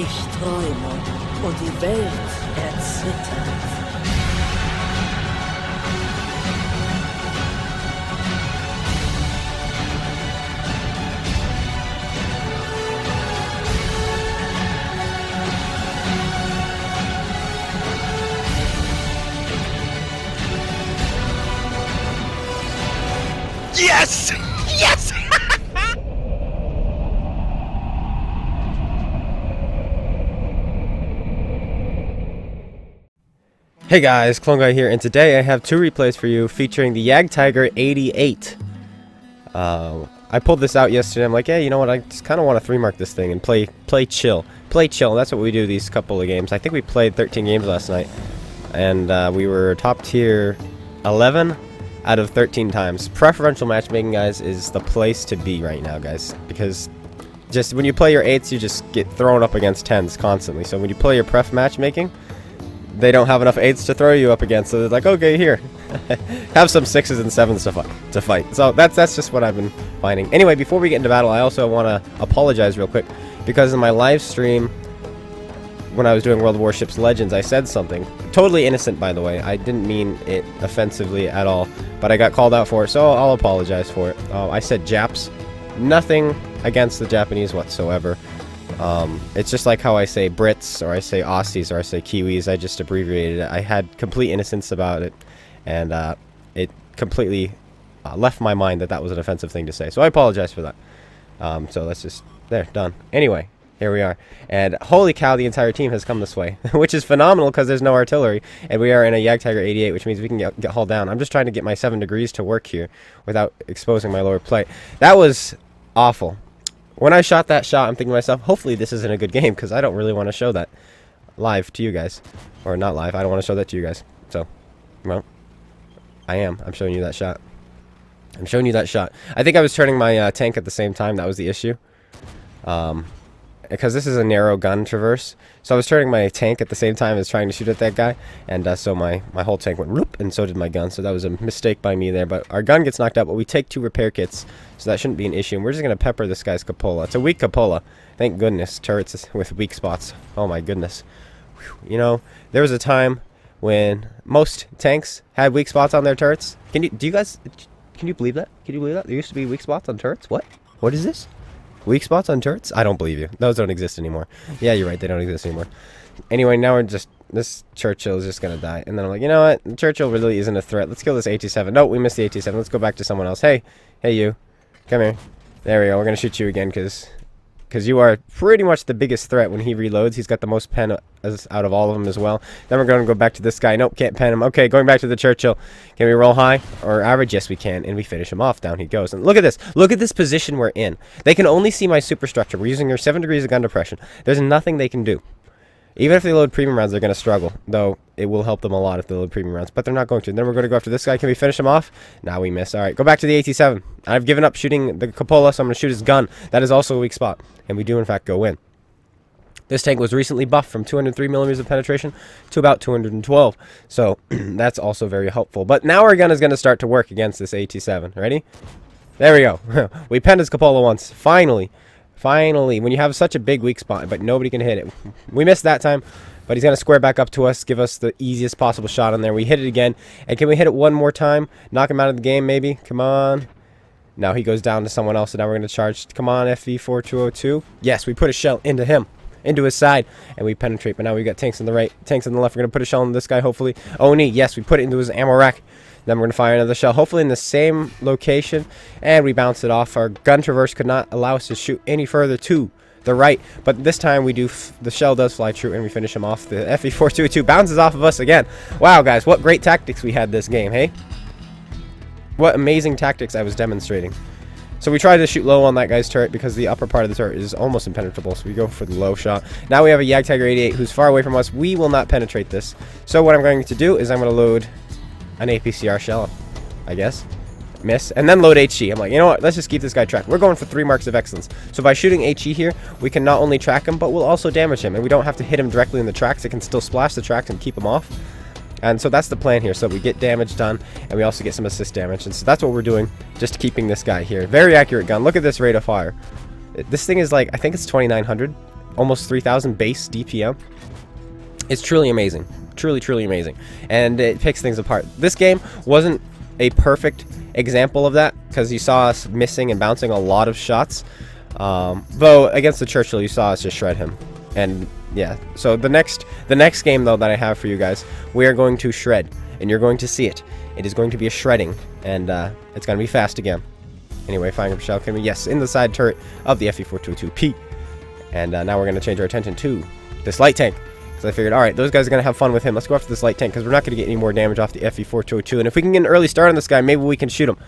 Ich träume und die Welt erzittert. Yes! Yes! Hey guys, Clone Guy here, and today I have two replays for you featuring the Jagdtiger 88. I pulled this out yesterday. I'm like, hey, you know what? I just kind of want to 3-mark this thing and play chill. Play chill. That's what we do these couple of games. I think we played 13 games last night, and we were top tier 11 out of 13 times. Preferential matchmaking, guys, is the place to be right now, guys, because just when you play your 8s, you just get thrown up against 10s constantly. So when you play your pref matchmaking, they don't have enough 8s to throw you up against, so they're like, okay, here, have some 6s and 7s to fight. So that's just what I've been finding. Anyway, before we get into battle, I also want to apologize real quick, because in my live stream when I was doing World of Warships Legends, I said something totally innocent, by the way. I didn't mean it offensively at all, but I got called out for it, so I'll apologize for it. I said Japs. Nothing against the Japanese whatsoever. It's just like how I say Brits, or I say Aussies, or I say Kiwis. I just abbreviated it. I had complete innocence about it, and it completely left my mind that was an offensive thing to say. So I apologize for that. So let's just, there, done. Anyway, here we are. And holy cow, the entire team has come this way, which is phenomenal because there's no artillery, and we are in a Jagdtiger 88, which means we can get hauled down. I'm just trying to get my 7 degrees to work here without exposing my lower plate. That was awful. When I shot that shot, I'm thinking to myself, hopefully this isn't a good game, because I don't really want to show that live to you guys. Or not live, I don't want to show that to you guys. So, well, I am. I'm showing you that shot. I'm showing you that shot. I think I was turning my tank at the same time. That was the issue. Because this is a narrow gun traverse. So I was turning my tank at the same time as trying to shoot at that guy. And so my whole tank went whoop, and so did my gun. So that was a mistake by me there. But our gun gets knocked out, but we take 2 repair kits. So that shouldn't be an issue. And we're just going to pepper this guy's cupola. It's a weak cupola. Thank goodness. Turrets with weak spots. Oh my goodness. Whew. You know, there was a time when most tanks had weak spots on their turrets. Can you believe that? Can you believe that? There used to be weak spots on turrets? What? What is this? Weak spots on turrets? I don't believe you. Those don't exist anymore. Yeah, you're right. They don't exist anymore. Anyway, now we're just... This Churchill is just going to die. And then I'm like, you know what? Churchill really isn't a threat. Let's kill this AT-7. No, we missed the AT-7. Let's go back to someone else. Hey. Hey, you. Come here. There we go. We're going to shoot you again because you are pretty much the biggest threat when he reloads. He's got the most pen out of all of them as well. Then we're going to go back to this guy. Nope, can't pen him. Okay, going back to the Churchill. Can we roll high or average? Yes, we can. And we finish him off. Down he goes. And look at this. Look at this position we're in. They can only see my superstructure. We're using your 7 degrees of gun depression. There's nothing they can do. Even if they load premium rounds, they're going to struggle. Though, it will help them a lot if they load premium rounds. But they're not going to. Then we're going to go after this guy. Can we finish him off? Now we miss. Alright, go back to the AT-7. I've given up shooting the cupola, so I'm going to shoot his gun. That is also a weak spot. And we do, in fact, go in. This tank was recently buffed from 203 millimeters of penetration to about 212. So, that's also very helpful. But now our gun is going to start to work against this AT-7. Ready? There we go. We penned his cupola once. Finally. Finally, when you have such a big weak spot, but nobody can hit it. We missed that time, but he's going to square back up to us, give us the easiest possible shot on there. We hit it again, and can we hit it one more time? Knock him out of the game, maybe? Come on. Now he goes down to someone else, and now we're going to charge. Come on, FV4202. Yes, we put a shell into him, into his side, and we penetrate. But now we've got tanks on the right, tanks on the left. We're going to put a shell on this guy, hopefully. Oni, yes, we put it into his ammo rack. Then we're going to fire another shell, hopefully in the same location, and we bounce it off. Our gun traverse could not allow us to shoot any further to the right, but this time we do. The shell does fly true, and we finish him off. The FE422 bounces off of us again. Wow, guys, what great tactics we had this game, hey? What amazing tactics I was demonstrating. So we tried to shoot low on that guy's turret because the upper part of the turret is almost impenetrable, so we go for the low shot. Now we have a Jagdtiger 88 who's far away from us. We will not penetrate this. So what I'm going to do is I'm going to load an APCR shell, I guess. Miss. And then load HE. I'm like, you know what? Let's just keep this guy tracked. We're going for 3 marks of excellence. So by shooting HE here, we can not only track him, but we'll also damage him. And we don't have to hit him directly in the tracks. It can still splash the tracks and keep him off. And so that's the plan here. So we get damage done, and we also get some assist damage. And so that's what we're doing, just keeping this guy here. Very accurate gun. Look at this rate of fire. This thing is like, I think it's 2900. almost 3,000 base DPM. It's truly amazing. Truly amazing. And it picks things apart. This game wasn't a perfect example of that, because you saw us missing and bouncing a lot of shots. Though against the Churchill, you saw us just shred him. And yeah, so the next game though that I have for you guys, we are going to shred, and you're going to see it. It is going to be a shredding, and it's going to be fast again. Anyway, firing up shell, can we? Yes, in the side turret of the FE422P. And now we're going to change our attention to this light tank. So I figured, alright, those guys are going to have fun with him. Let's go after this light tank, because we're not going to get any more damage off the FE422. And if we can get an early start on this guy, maybe we can shoot him.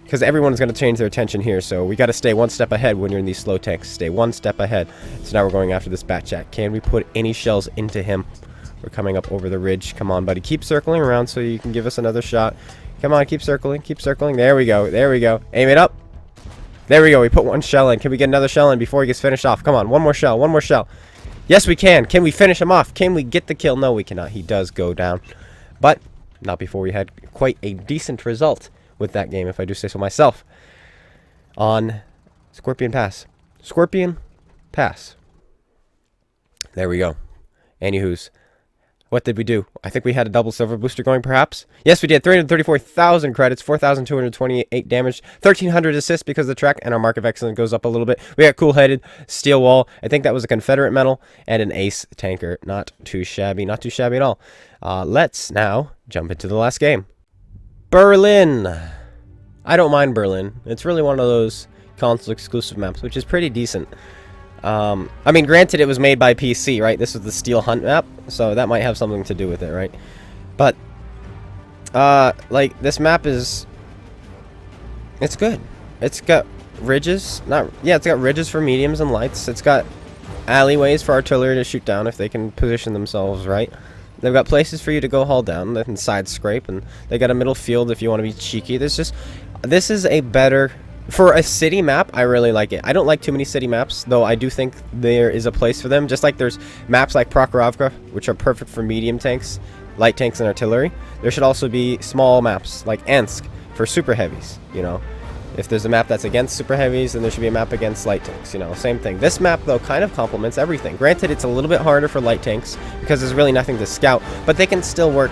Because everyone's going to change their attention here. So we got to stay one step ahead when you're in these slow tanks. Stay one step ahead. So now we're going after this Batchat. Can we put any shells into him? We're coming up over the ridge. Come on, buddy. Keep circling around so you can give us another shot. Come on, keep circling. Keep circling. There we go. There we go. Aim it up. There we go. We put one shell in. Can we get another shell in before he gets finished off? Come on. One more shell. One more shell. Yes, we can. Can we finish him off? Can we get the kill? No, we cannot. He does go down. But not before we had quite a decent result with that game, if I do say so myself. On Scorpion Pass. Scorpion Pass. There we go. Anywho's. What did we do? I think we had a double silver booster going, perhaps? Yes, we did. 334,000 credits, 4,228 damage, 1,300 assists because of the track, and our mark of excellence goes up a little bit. We got cool-headed, steel wall. I think that was a Confederate medal, and an ace tanker. Not too shabby. Not too shabby at all. Let's now jump into the last game. Berlin. I don't mind Berlin. It's really one of those console-exclusive maps, which is pretty decent. I mean, granted, it was made by PC, right? This was the Steel Hunt map, so that might have something to do with it, right? But, like, this map is... It's good. It's got ridges. It's got ridges for mediums and lights. It's got alleyways for artillery to shoot down if they can position themselves right. They've got places for you to go haul down and side scrape, and they got a middle field if you want to be cheeky. This is a better... For a city map, I really like it. I don't like too many city maps, though I do think there is a place for them. Just like there's maps like Prokhorovka, which are perfect for medium tanks, light tanks, and artillery. There should also be small maps like Ensk for super heavies, you know. If there's a map that's against super heavies, then there should be a map against light tanks, you know. Same thing. This map, though, kind of complements everything. Granted, it's a little bit harder for light tanks because there's really nothing to scout, but they can still work...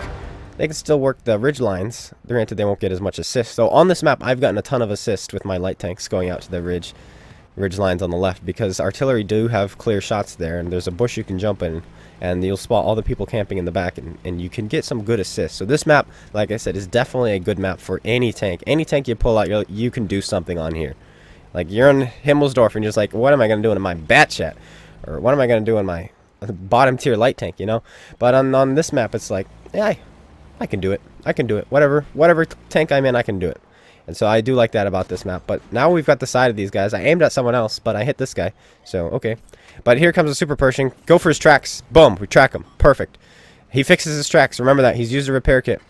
They can still work the ridge lines. Granted, they won't get as much assist. So on this map, I've gotten a ton of assist with my light tanks going out to the ridge lines on the left, because artillery do have clear shots there, and there's a bush you can jump in, and you'll spot all the people camping in the back, and you can get some good assists. So this map, like I said, is definitely a good map for any tank. Any tank you pull out, you can do something on here. Like, you're in Himmelsdorf, and you're just like, what am I going to do in my Batchat? Or what am I going to do in my bottom tier light tank, you know? But on this map, it's like, yeah, I can do it. I can do it. Whatever tank I'm in, I can do it. And so I do like that about this map. But now we've got the side of these guys. I aimed at someone else, but I hit this guy. So, okay. But here comes a super Pershing. Go for his tracks. Boom. We track him. Perfect. He fixes his tracks. Remember that. He's used a repair kit.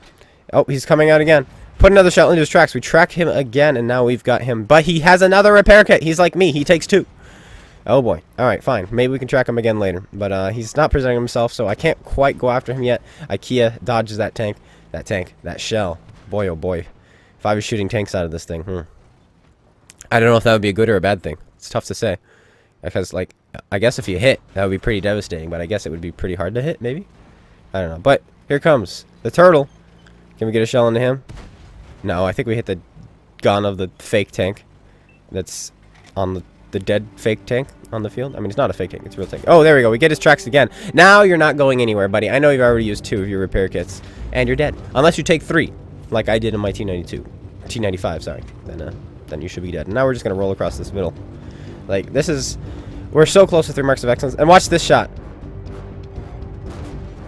Oh, he's coming out again. Put another shell into his tracks. We track him again, and now we've got him. But he has another repair kit. He's like me. He takes two. Oh boy. Alright, fine. Maybe we can track him again later. But he's not presenting himself, so I can't quite go after him yet. IKEA dodges that tank. That shell. Boy, oh boy. If I was shooting tanks out of this thing, I don't know if that would be a good or a bad thing. It's tough to say. Because, like, I guess if you hit, that would be pretty devastating. But I guess it would be pretty hard to hit, maybe? I don't know. But here comes the turtle. Can we get a shell into him? No, I think we hit the gun of the fake tank that's on the dead fake tank on the field. I mean, it's not a fake tank, it's a real tank. Oh, there we go. We get his tracks again. Now you're not going anywhere, buddy. I know you've already used 2 of your repair kits, and you're dead. Unless you take 3, like I did in my T95, sorry. Then you should be dead. And now we're just going to roll across this middle. Like, this is... We're so close to 3 marks of excellence. And watch this shot.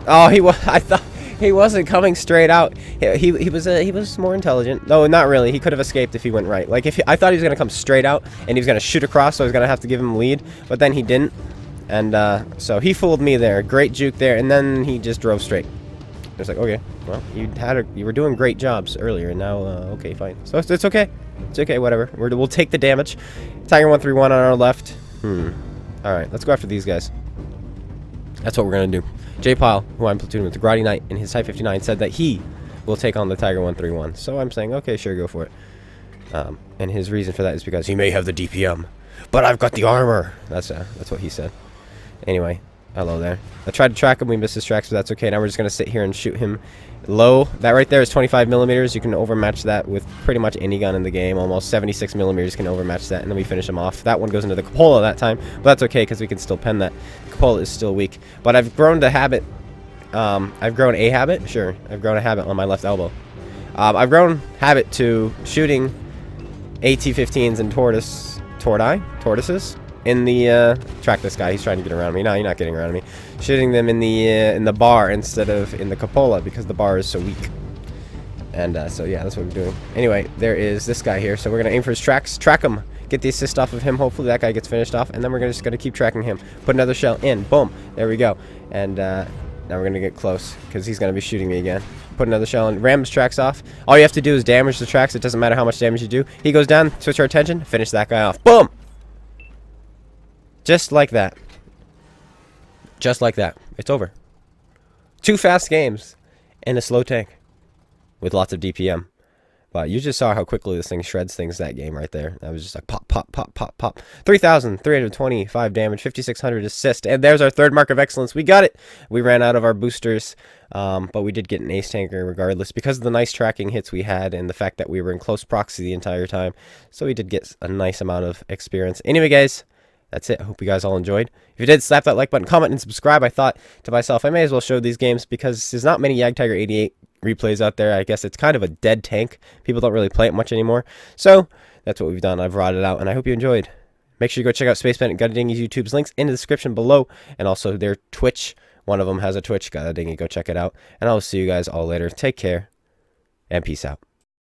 Oh, I thought... He wasn't coming straight out. He was more intelligent. No, not really. He could have escaped if he went right. Like, I thought he was gonna come straight out and he was gonna shoot across, so I was gonna have to give him a lead. But then he didn't, and so he fooled me there. Great juke there, and then he just drove straight. I was like, okay, well, you were doing great jobs earlier, and now okay, fine. So it's okay. It's okay. Whatever. We'll take the damage. Tiger 131 on our left. All right, let's go after these guys. That's what we're gonna do. J Pile, who I'm platooning with, the Grotty Knight, in his Type 59, said that he will take on the Tiger 131. So I'm saying, okay, sure, go for it. And his reason for that is because he may have the DPM, but I've got the armor. That's what he said. Anyway, hello there. I tried to track him. We missed his tracks, but that's okay. Now we're just going to sit here and shoot him low. That right there is 25 millimeters. You can overmatch that with pretty much any gun in the game. Almost 76 millimeters can overmatch that, and then we finish him off. That one goes into the cupola that time, but that's okay because we can still pen that. Cupola is still weak, but I've grown to habit. I've grown a habit. Sure, I've grown a habit on my left elbow. I've grown habit to shooting AT-15s and tortoises in the track this guy. He's trying to get around me. No, you're not getting around me. Shooting them in the bar instead of in the cupola because the bar is so weak. And so yeah, that's what we're doing. Anyway, there is this guy here, so we're gonna aim for his tracks, track him, get the assist off of him. Hopefully that guy gets finished off, and then we're just gonna keep tracking him. Put another shell in. Boom. There we go. And now we're gonna get close because he's gonna be shooting me again. Put another shell in. Ram his tracks off. All you have to do is damage the tracks. It doesn't matter how much damage you do. He goes down. Switch our attention. Finish that guy off. Boom. Just like that. Just like that. It's over. 2 fast games and a slow tank with lots of DPM. But you just saw how quickly this thing shreds things that game right there. That was just like pop, pop, pop, pop, pop. 3,325 damage, 5,600 assist. And there's our 3rd mark of excellence. We got it. We ran out of our boosters, but we did get an ace tanker regardless because of the nice tracking hits we had and the fact that we were in close proxy the entire time. So we did get a nice amount of experience. Anyway, guys, that's it. I hope you guys all enjoyed. If you did, slap that like button, comment, and subscribe. I thought to myself, I may as well show these games because there's not many Jagdtiger 88 replays out there. I guess it's kind of a dead tank. People don't really play it much anymore. So that's what we've done. I've brought it out, and I hope you enjoyed. Make sure you go check out Spaceman and GotADingy's YouTube's links in the description below, and also their Twitch. One of them has a Twitch, GotADingy. Go check it out, and I'll see you guys all later. Take care, and peace out.